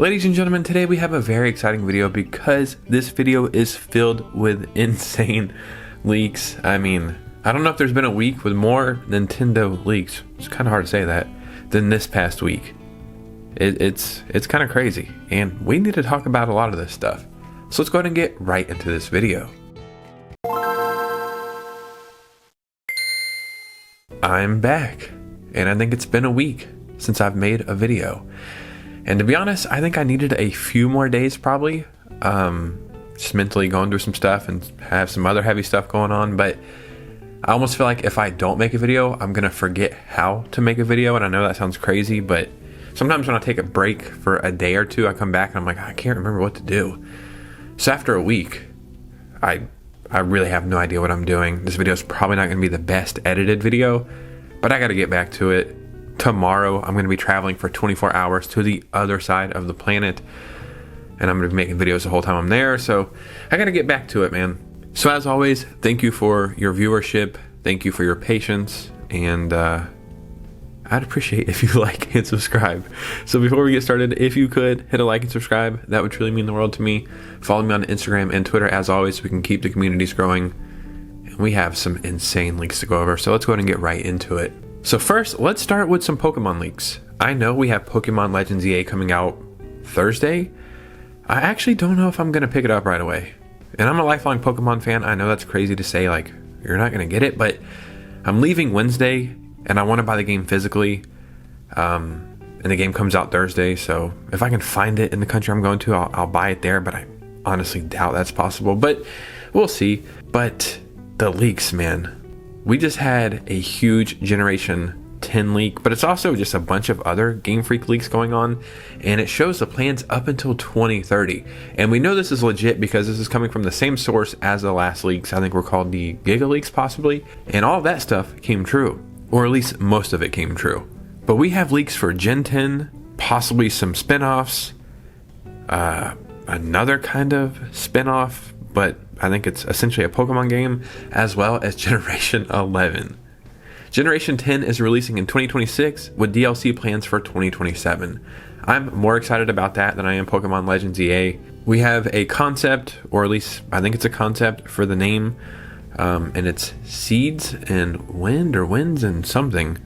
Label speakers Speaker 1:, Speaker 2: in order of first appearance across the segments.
Speaker 1: Ladies and gentlemen, today we have a very exciting video because this video is filled with insane leaks. I mean, I don't know if there's been a week with more Nintendo leaks, it's kind of hard to say that, than this past week. It's kind of crazy, and we need to talk about a lot of this stuff. So let's go ahead and get right into this video. I'm back, and I think it's been a week since I've made a video. And to be honest, I think I needed a few more days probably. Just mentally going through some stuff and have some other heavy stuff going on. But I almost feel like if I don't make a video, I'm going to forget how to make a video. And I know that sounds crazy, but sometimes when I take a break for a day or two, I come back and I'm like, I can't remember what to do. So after a week, I really have no idea what I'm doing. This video is probably not going to be the best edited video, but I got to get back to it. Tomorrow, I'm going to be traveling for 24 hours to the other side of the planet, and I'm going to be making videos the whole time I'm there, so I got to get back to it, man. So as always, thank you for your viewership, thank you for your patience, and I'd appreciate if you like and subscribe. So before we get started, if you could hit a like and subscribe, that would truly mean the world to me. Follow me on Instagram and Twitter as always so we can keep the communities growing, and we have some insane leaks to go over, so let's go ahead and get right into it. So first, let's start with some Pokemon leaks. I know we have Pokemon Legends EA coming out Thursday. I actually don't know if I'm going to pick it up right away. And I'm a lifelong Pokemon fan. I know that's crazy to say, like, you're not going to get it, but I'm leaving Wednesday and I want to buy the game physically. And the game comes out Thursday, so if I can find it in the country I'm going to, I'll buy it there, but I honestly doubt that's possible, but we'll see. But the leaks, man. We just had a huge Generation 10 leak, but it's also just a bunch of other Game Freak leaks going on, and it shows the plans up until 2030. And we know this is legit because this is coming from the same source as the last leaks. I think were called the Giga Leaks possibly, and all of that stuff came true, or at least most of it came true. But we have leaks for Gen 10, possibly some spin-offs, another kind of spin-off, but I think it's essentially a Pokemon game, as well as Generation 11. Generation 10 is releasing in 2026 with DLC plans for 2027. I'm more excited about that than I am Pokemon Legends EA. We have a concept, or at least I think it's a concept for the name, and it's Seeds and Wind or Winds and something.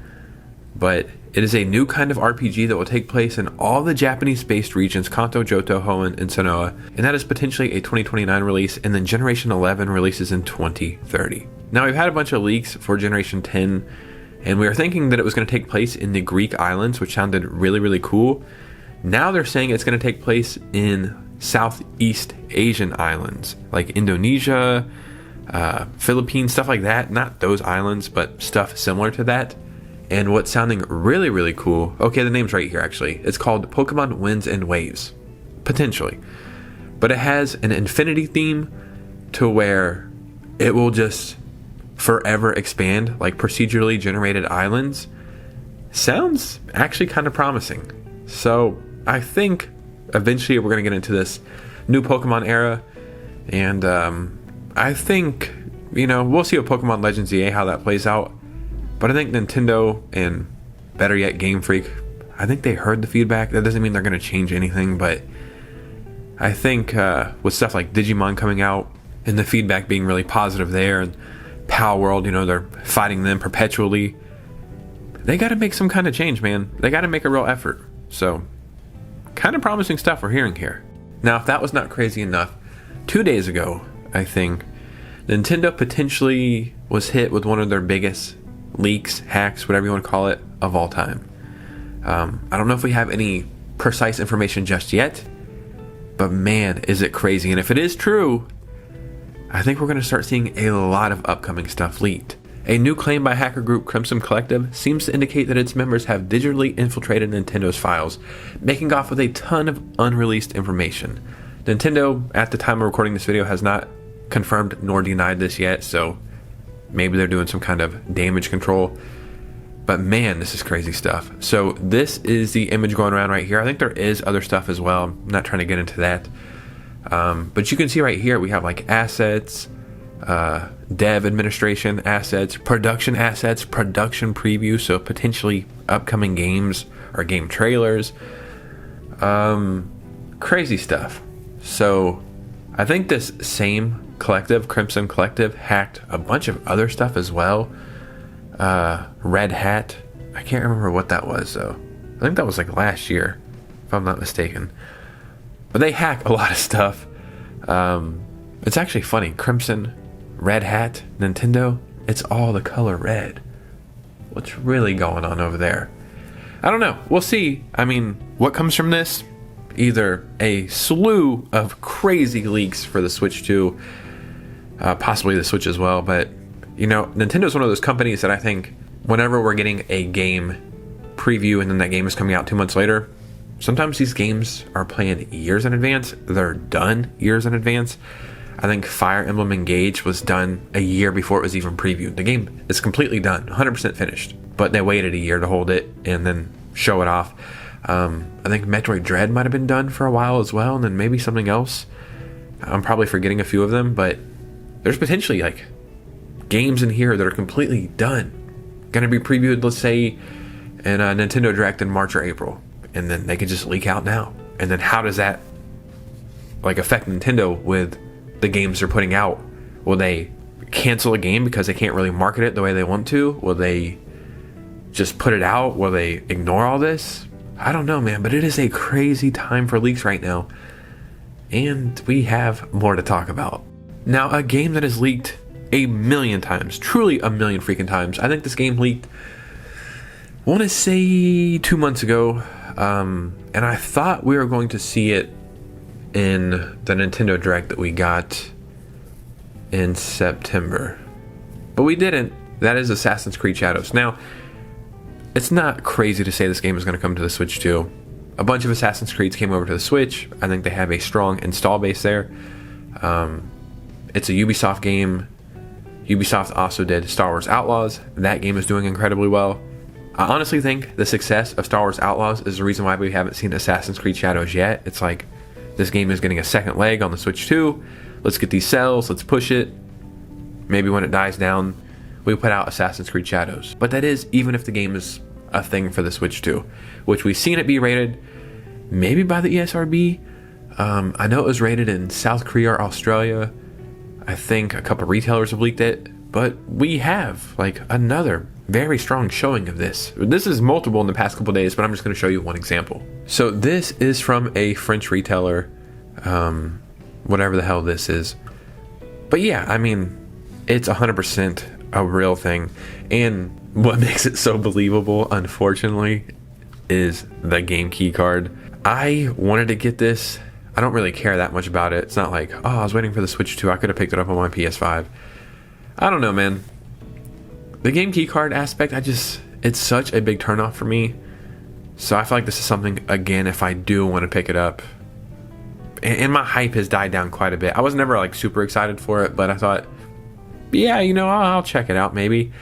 Speaker 1: But it is a new kind of RPG that will take place in all the Japanese-based regions, Kanto, Johto, Hoenn, and Sanoa, and that is potentially a 2029 release, and then Generation 11 releases in 2030. Now, we've had a bunch of leaks for Generation 10, and we were thinking that it was going to take place in the Greek islands, which sounded really, really cool. Now they're saying it's going to take place in Southeast Asian islands, like Indonesia, Philippines, stuff like that. Not those islands, but stuff similar to that. And what's sounding really, really cool, okay, the name's right here actually. It's called Pokemon Winds and Waves, potentially. But it has an infinity theme to where it will just forever expand, like procedurally generated islands. Sounds actually kind of promising. So I think eventually we're going to get into this new Pokemon era. And I think, we'll see with Pokemon Legends EA how that plays out. But I think Nintendo, and better yet Game Freak, I think they heard the feedback. That doesn't mean they're going to change anything, but I think with stuff like Digimon coming out and the feedback being really positive there, and Pal World, they're fighting them perpetually, they got to make some kind of change, man. They got to make a real effort. So, kind of promising stuff we're hearing here. Now, if that was not crazy enough, 2 days ago, I think, Nintendo potentially was hit with one of their biggest leaks, hacks, whatever you want to call it, of all time. I don't know if we have any precise information just yet, but man, is it crazy. And if it is true, I think we're going to start seeing a lot of upcoming stuff leaked. A new claim by hacker group Crimson Collective seems to indicate that its members have digitally infiltrated Nintendo's files, making off with a ton of unreleased information. Nintendo, at the time of recording this video, has not confirmed nor denied this yet, so maybe they're doing some kind of damage control. But man, this is crazy stuff. So this is the image going around right here. I think there is other stuff as well. I'm not trying to get into that. But you can see right here, we have like assets, dev administration assets, production preview, so potentially upcoming games or game trailers. Crazy stuff. So I think this same collective, Crimson Collective, hacked a bunch of other stuff as well. Red Hat. I can't remember what that was though. I think that was like last year, if I'm not mistaken. But they hack a lot of stuff. It's actually funny. Crimson, Red Hat, Nintendo, it's all the color red. What's really going on over there? I don't know. We'll see. I mean, what comes from this? Either a slew of crazy leaks for the Switch 2, possibly the Switch as well, but you know, Nintendo's one of those companies that I think whenever we're getting a game preview and then that game is coming out 2 months later, sometimes these games are planned years in advance. They're done years in advance. I think Fire Emblem Engage was done a year before it was even previewed. The game is completely done, 100% finished, but they waited a year to hold it and then show it off. I think Metroid Dread might have been done for a while as well, and then maybe something else. I'm probably forgetting a few of them, but there's potentially like games in here that are completely done, going to be previewed, let's say, in a Nintendo Direct in March or April, and then they could just leak out now. And then how does that like affect Nintendo with the games they're putting out? Will they cancel a game because they can't really market it the way they want to? Will they just put it out? Will they ignore all this? I don't know, man, but it is a crazy time for leaks right now, and we have more to talk about. Now, a game that has leaked a million times, truly a million freaking times. I think this game leaked, I want to say 2 months ago, and I thought we were going to see it in the Nintendo Direct that we got in September, but we didn't. That is Assassin's Creed Shadows. Now, it's not crazy to say this game is going to come to the Switch too. A bunch of Assassin's Creeds came over to the Switch. I think they have a strong install base there. It's a Ubisoft game. Ubisoft also did Star Wars Outlaws. That game is doing incredibly well. I honestly think the success of Star Wars Outlaws is the reason why we haven't seen Assassin's Creed Shadows yet. It's like, this game is getting a second leg on the Switch 2. Let's get these sales. Let's push it. Maybe when it dies down, we put out Assassin's Creed Shadows. But that is even if the game is a thing for the Switch 2, which we've seen it be rated maybe by the ESRB. I know it was rated in South Korea or Australia. I think a couple of retailers have leaked it, but we have like another very strong showing of this. This is multiple in the past couple of days, but I'm just going to show you one example. So this is from a French retailer, whatever the hell this is. But yeah, I mean, it's 100% a real thing. And what makes it so believable, unfortunately, is the game key card. I wanted to get this. I don't really care that much about it. It's not like, oh, I was waiting for the Switch 2. I could have picked it up on my PS5. I don't know, man. The game key card aspect, it's such a big turnoff for me. So I feel like this is something, again, if I do want to pick it up. And my hype has died down quite a bit. I was never like super excited for it, but I thought, yeah, you know, I'll check it out maybe.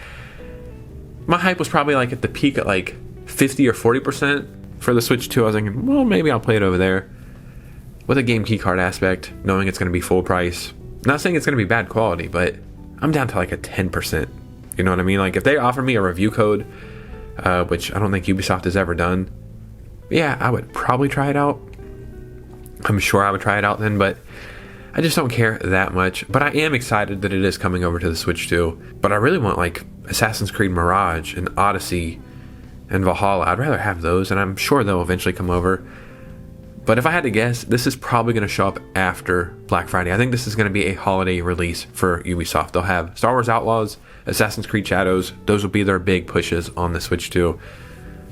Speaker 1: My hype was probably like at the peak at like 50 or 40% for the Switch 2. I was thinking, well, maybe I'll play it over there. With a game key card aspect, knowing it's going to be full price. Not saying it's going to be bad quality, but I'm down to like a 10%. You know what I mean? Like if they offer me a review code, which I don't think Ubisoft has ever done, yeah, I would probably try it out. I'm sure I would try it out then, but I just don't care that much. But I am excited that it is coming over to the Switch 2. But I really want like Assassin's Creed Mirage and Odyssey and Valhalla. I'd rather have those, and I'm sure they'll eventually come over. But if I had to guess, this is probably going to show up after Black Friday. I think this is going to be a holiday release for Ubisoft. They'll have Star Wars Outlaws, Assassin's Creed Shadows. Those will be their big pushes on the Switch 2.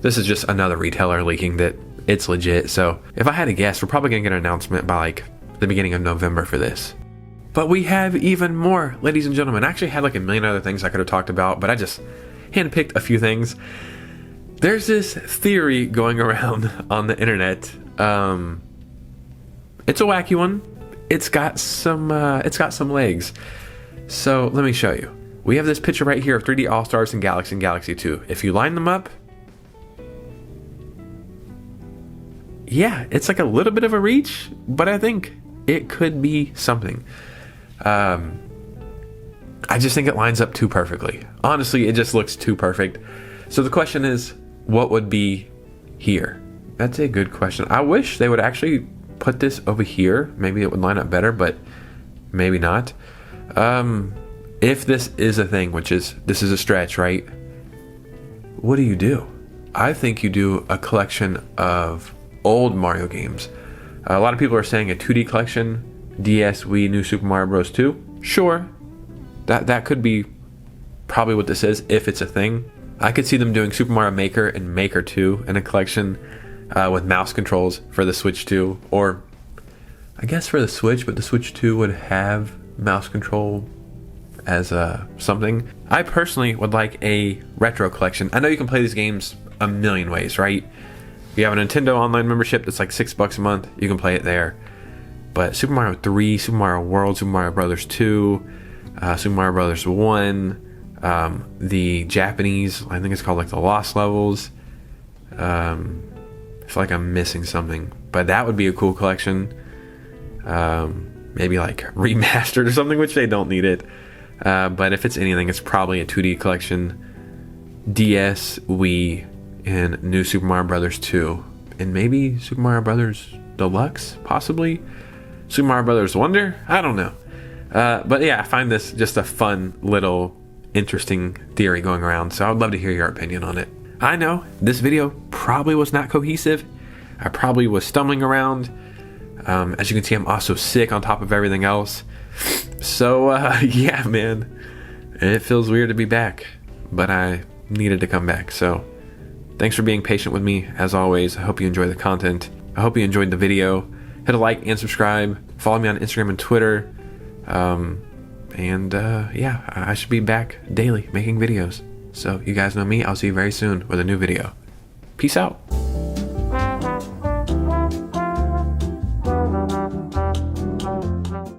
Speaker 1: This is just another retailer leaking that it's legit. So if I had to guess, we're probably going to get an announcement by like the beginning of November for this. But we have even more, ladies and gentlemen. I actually had like a million other things I could have talked about, but I just handpicked a few things. There's this theory going around on the internet. It's a wacky one. It's got some legs. So let me show you. We have this picture right here of 3D All-Stars and Galaxy 2. If you line them up, yeah, it's like a little bit of a reach, but I think it could be something. I just think it lines up too perfectly. Honestly, it just looks too perfect. So the question is, what would be here? That's a good question. I wish they would actually put this over here, maybe it would line up better, but maybe not. If this is a thing, this is a stretch, right? What do you do? I think you do a collection of old Mario games. A lot of people are saying a 2D collection, DS, Wii, New Super Mario Bros. 2. Sure, that could be probably what this is, if it's a thing. I could see them doing Super Mario Maker and Maker 2 in a collection with mouse controls for the Switch 2, or I guess for the Switch, but the Switch 2 would have mouse control as something. I personally would like a retro collection. I know you can play these games a million ways, right? You have a Nintendo Online membership that's like $6 a month. You can play it there. But Super Mario 3, Super Mario World, Super Mario Brothers 2, Super Mario Brothers 1, the Japanese, I think it's called like the Lost Levels. I feel like I'm missing something, but that would be a cool collection. Maybe like remastered or something, which they don't need it. But if it's anything, it's probably a 2D collection. DS, Wii, and New Super Mario Brothers 2, and maybe Super Mario Brothers Deluxe, possibly Super Mario Brothers Wonder. I don't know, but yeah, I find this just a fun little interesting theory going around, so I would love to hear your opinion on it. I know this video probably was not cohesive. I probably was stumbling around. As you can see, I'm also sick on top of everything else, so yeah, man, it feels weird to be back, but I needed to come back. So thanks for being patient with me, as always. I hope you enjoy the content. I hope you enjoyed the video. Hit a like and subscribe. Follow me on Instagram and Twitter. Yeah, I should be back daily making videos. So you guys know me. I'll see you very soon with a new video. Peace out.